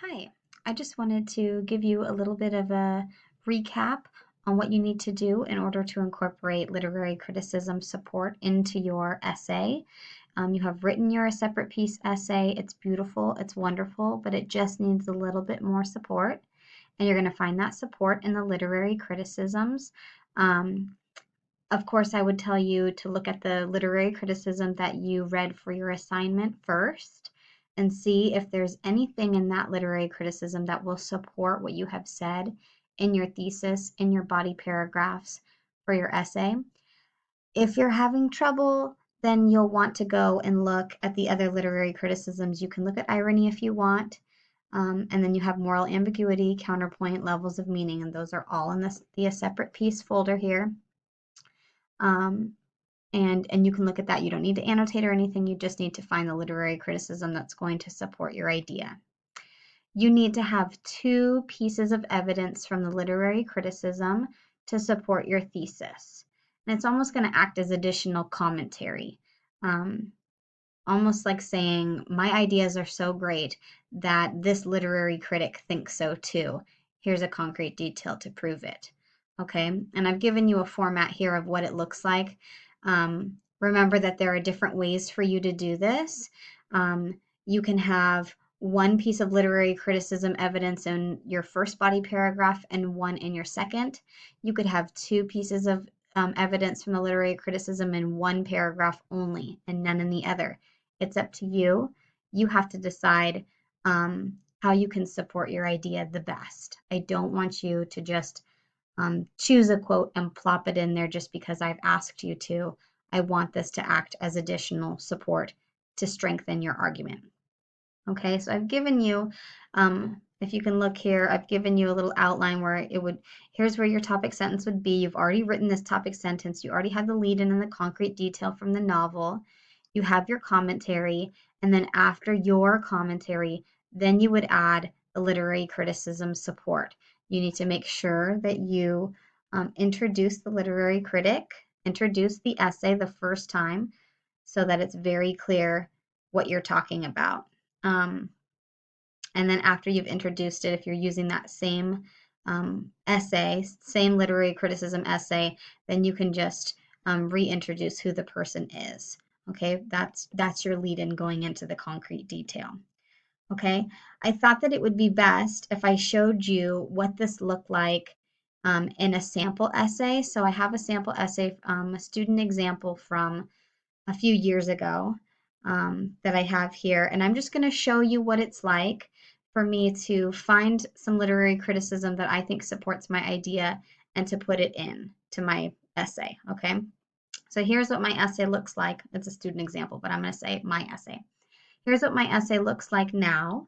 Hi, I just wanted to give you a little bit of a recap on what you need to do in order to incorporate literary criticism support into your essay. You have written your separate piece essay. It's beautiful, it's wonderful, but it just needs a little bit more support. And you're going to find that support in the literary criticisms. Um, of course, I would tell you to look at the literary criticism that you read for your assignment first and see if there's anything in that literary criticism that will support what you have said in your thesis, in your body paragraphs for your essay. If you're having trouble, then you'll want to go and look at the other literary criticisms. You can look at irony if you want, and then you have moral ambiguity, counterpoint, levels of meaning, and those are all in the separate piece folder here. Um, and you can look at that. You don't need to annotate or anything. You just need to find the literary criticism that's going to support your idea. You need to have two pieces of evidence from the literary criticism to support your thesis. And it's almost going to act as additional commentary, um, almost like saying, my ideas are so great that this literary critic thinks so too. Here's a concrete detail to prove it. Okay, and I've given you a format here of what it looks like. Remember that there are different ways for you to do this. You can have one piece of literary criticism evidence in your first body paragraph and one in your second. You could have two pieces of evidence from the literary criticism in one paragraph only and none in the other. It's up to you. You have to decide how you can support your idea the best. I don't want you to just choose a quote and plop it in there just because I've asked you to. I want this to act as additional support to strengthen your argument. Okay, so I've given you, if you can look here, I've given you a little outline where here's where your topic sentence would be. You've already written this topic sentence. You already have the lead in and the concrete detail from the novel. You have your commentary, and then after your commentary, then you would add the literary criticism support. You need to make sure that you introduce the literary critic, introduce the essay the first time so that it's very clear what you're talking about. Um, and then after you've introduced it, if you're using that same essay, same literary criticism essay, then you can just reintroduce who the person is. Okay, that's your lead in going into the concrete detail. Okay, I thought that it would be best if I showed you what this looked like in a sample essay. So I have a sample essay, a student example from a few years ago that I have here. And I'm just going to show you what it's like for me to find some literary criticism that I think supports my idea and to put it in to my essay. Okay. So here's what my essay looks like. It's a student example, but I'm going to say my essay. Here's what my essay looks like now.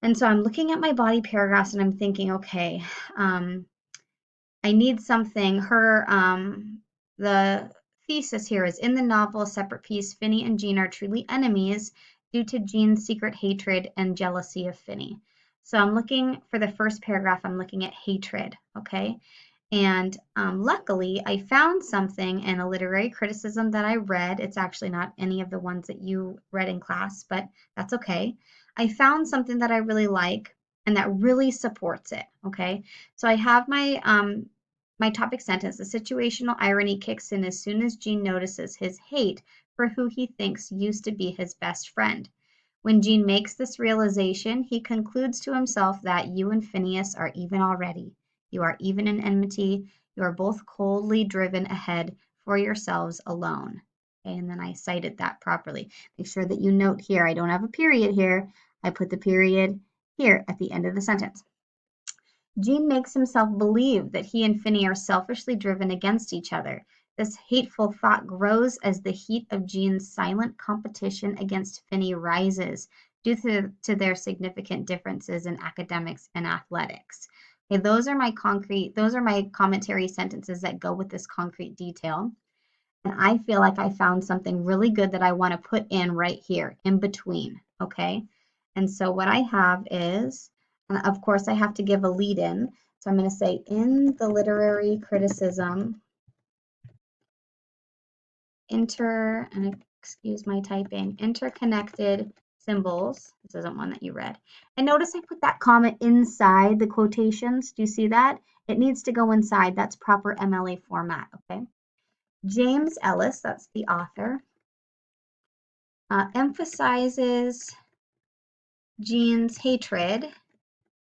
And so I'm looking at my body paragraphs and I'm thinking, okay, I need something. The thesis here is in the novel, a separate piece, Finney and Jean are truly enemies due to Jean's secret hatred and jealousy of Finney. So I'm looking for the first paragraph, I'm looking at hatred, okay? And luckily, I found something in a literary criticism that I read. It's actually not any of the ones that you read in class, but that's okay. I found something that I really like and that really supports it, okay? So I have my topic sentence. The situational irony kicks in as soon as Jean notices his hate for who he thinks used to be his best friend. When Jean makes this realization, he concludes to himself that you and Phineas are even already. You are even in enmity. You are both coldly driven ahead for yourselves alone. Okay, and then I cited that properly. Make sure that you note here, I don't have a period here. I put the period here at the end of the sentence. Jean makes himself believe that he and Finney are selfishly driven against each other. This hateful thought grows as the heat of Jean's silent competition against Finney rises due to their significant differences in academics and athletics. Okay, those are my commentary sentences that go with this concrete detail. And I feel like I found something really good that I want to put in right here in between. Okay. And so what I have is, and of course I have to give a lead in. So I'm going to say in the literary criticism, and excuse my typing, interconnected symbols. This isn't one that you read. And notice I put that comma inside the quotations. Do you see that? It needs to go inside. That's proper MLA format, okay? James Ellis, that's the author, emphasizes Jean's hatred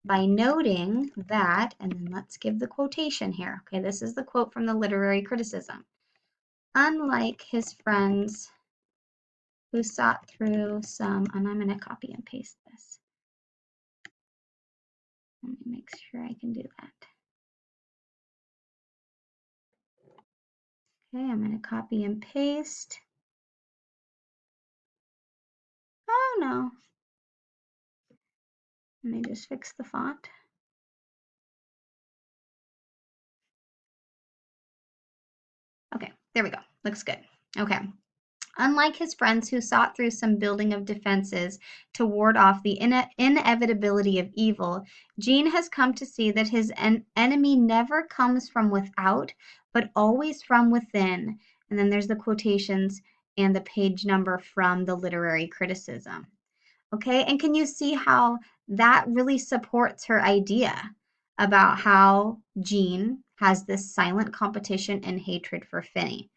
by noting that, and then let's give the quotation here. Okay, this is the quote from the literary criticism. Unlike his friends who sought through some, and I'm going to copy and paste this. Let me make sure I can do that. Okay, I'm going to copy and paste. Oh no. Let me just fix the font. Okay, there we go. Looks good. Okay. Unlike his friends who sought through some building of defenses to ward off the inevitability of evil, Jean has come to see that his enemy never comes from without, but always from within. And then there's the quotations and the page number from the literary criticism. Okay, and can you see how that really supports her idea about how Jean has this silent competition and hatred for Finney?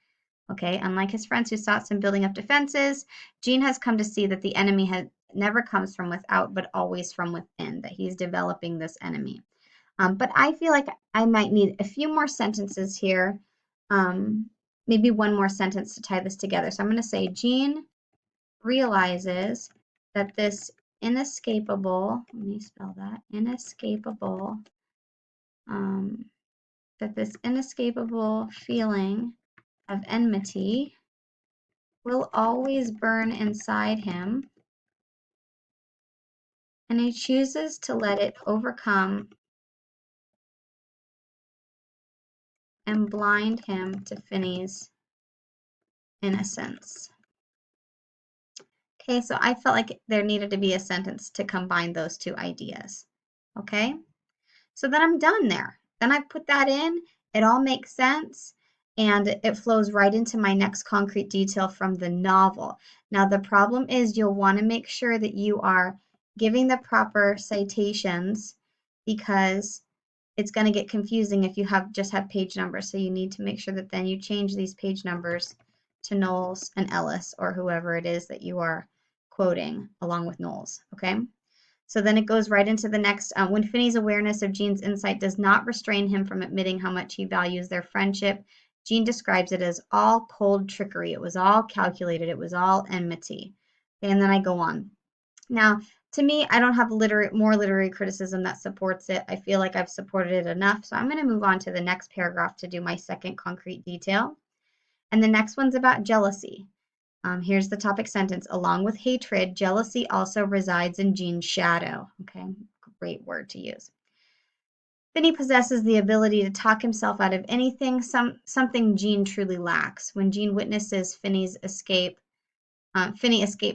Okay, unlike his friends who sought some building up defenses, Jean has come to see that the enemy never comes from without, but always from within, that he's developing this enemy. But I feel like I might need a few more sentences here, maybe one more sentence to tie this together. So I'm going to say Jean realizes that this inescapable, let me spell that, inescapable, that this inescapable feeling of enmity will always burn inside him, and he chooses to let it overcome and blind him to Finney's innocence. Okay, so I felt like there needed to be a sentence to combine those two ideas. Okay, so then I'm done there. Then I put that in, it all makes sense, and it flows right into my next concrete detail from the novel. Now, the problem is you'll want to make sure that you are giving the proper citations because it's going to get confusing if you just have page numbers. So you need to make sure that then you change these page numbers to Knowles and Ellis or whoever it is that you are quoting along with Knowles, okay? So then it goes right into the next. When Finney's awareness of Jean's insight does not restrain him from admitting how much he values their friendship, Jean describes it as all cold trickery. It was all calculated. It was all enmity. And then I go on. Now, to me, I don't have more literary criticism that supports it. I feel like I've supported it enough. So I'm going to move on to the next paragraph to do my second concrete detail. And the next one's about jealousy. Here's the topic sentence. Along with hatred, jealousy also resides in Jean's shadow. Okay, great word to use. Finney possesses the ability to talk himself out of anything, something Jean truly lacks. When Jean witnesses Finney escape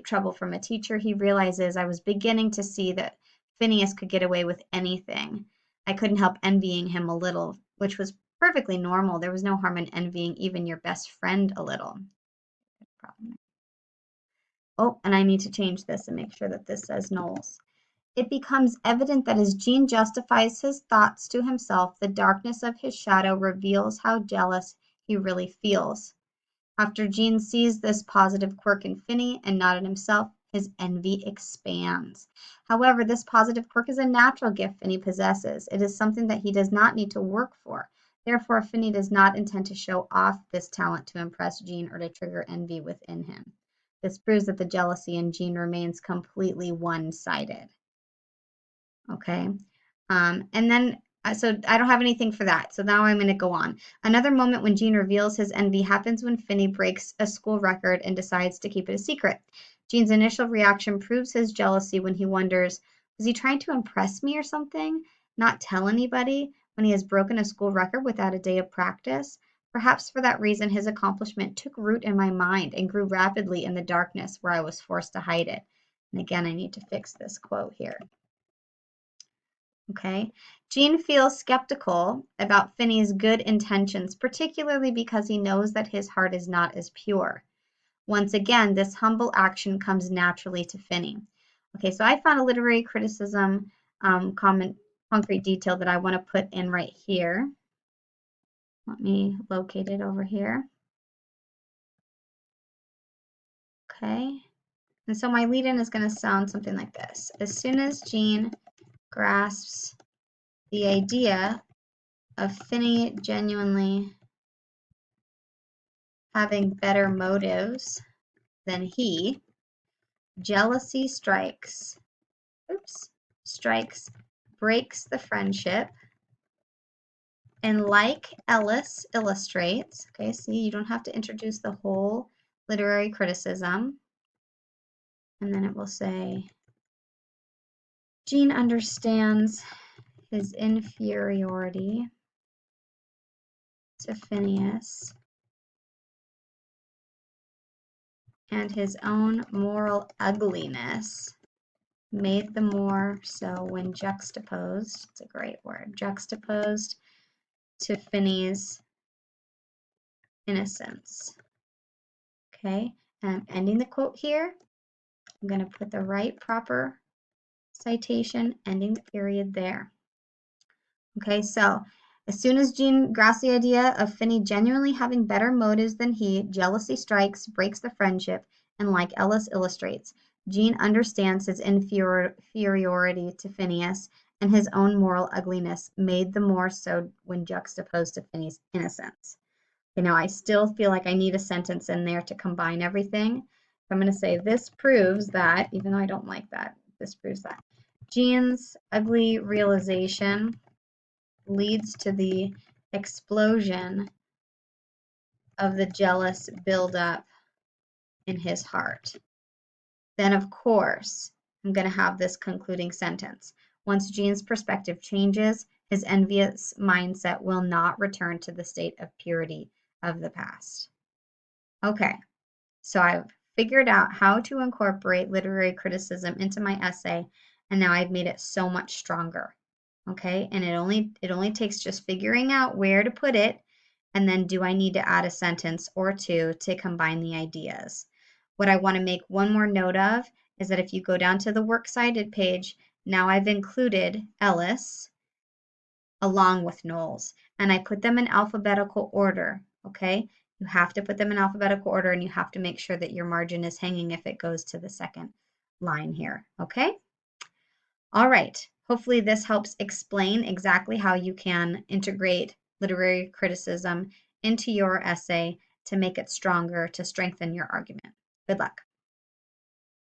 trouble from a teacher, he realizes, I was beginning to see that Phineas could get away with anything. I couldn't help envying him a little, which was perfectly normal. There was no harm in envying even your best friend a little. Oh, and I need to change this and make sure that this says Knowles. It becomes evident that as Jean justifies his thoughts to himself, the darkness of his shadow reveals how jealous he really feels. After Jean sees this positive quirk in Finney and not in himself, his envy expands. However, this positive quirk is a natural gift Finney possesses. It is something that he does not need to work for. Therefore, Finney does not intend to show off this talent to impress Jean or to trigger envy within him. This proves that the jealousy in Jean remains completely one-sided. Okay, and then so I don't have anything for that. So now I'm going to go on. Another moment when Jean reveals his envy happens when Finney breaks a school record and decides to keep it a secret. Jean's initial reaction proves his jealousy when he wonders, was he trying to impress me or something? Not tell anybody when he has broken a school record without a day of practice? Perhaps for that reason, his accomplishment took root in my mind and grew rapidly in the darkness where I was forced to hide it. And again, I need to fix this quote here. Okay, Jean feels skeptical about Finney's good intentions, particularly because he knows that his heart is not as pure. Once again, this humble action comes naturally to Finney. Okay, so I found a literary criticism concrete detail that I want to put in right here. Let me locate it over here. Okay, and so my lead-in is going to sound something like this. As soon as Jean grasps the idea of Finney genuinely having better motives than he, jealousy strikes, breaks the friendship, and like Ellis illustrates, okay, see, you don't have to introduce the whole literary criticism, and then it will say, Jean understands his inferiority to Phineas and his own moral ugliness, made the more so when juxtaposed, it's a great word, juxtaposed to Finney's innocence. Okay, and I'm ending the quote here. I'm going to put the right proper citation, ending the period there. Okay, so as soon as Jean grasps the idea of Finney genuinely having better motives than he, jealousy strikes, breaks the friendship, and like Ellis illustrates, Jean understands his inferiority to Phineas and his own moral ugliness, made the more so when juxtaposed to Finney's innocence. Okay, now I still feel like I need a sentence in there to combine everything. I'm going to say this proves that, even though I don't like that, this proves that. Jean's ugly realization leads to the explosion of the jealous buildup in his heart. Then, of course, I'm going to have this concluding sentence. Once Jean's perspective changes, his envious mindset will not return to the state of purity of the past. Okay, so I've figured out how to incorporate literary criticism into my essay, and now I've made it so much stronger. Okay, and it only takes just figuring out where to put it, and then do I need to add a sentence or two to combine the ideas. What I want to make one more note of is that if you go down to the works cited page, now I've included Ellis along with Knowles, and I put them in alphabetical order. Okay, you have to put them in alphabetical order, and you have to make sure that your margin is hanging if it goes to the second line here. Okay, all right, hopefully this helps explain exactly how you can integrate literary criticism into your essay to make it stronger, to strengthen your argument. Good luck.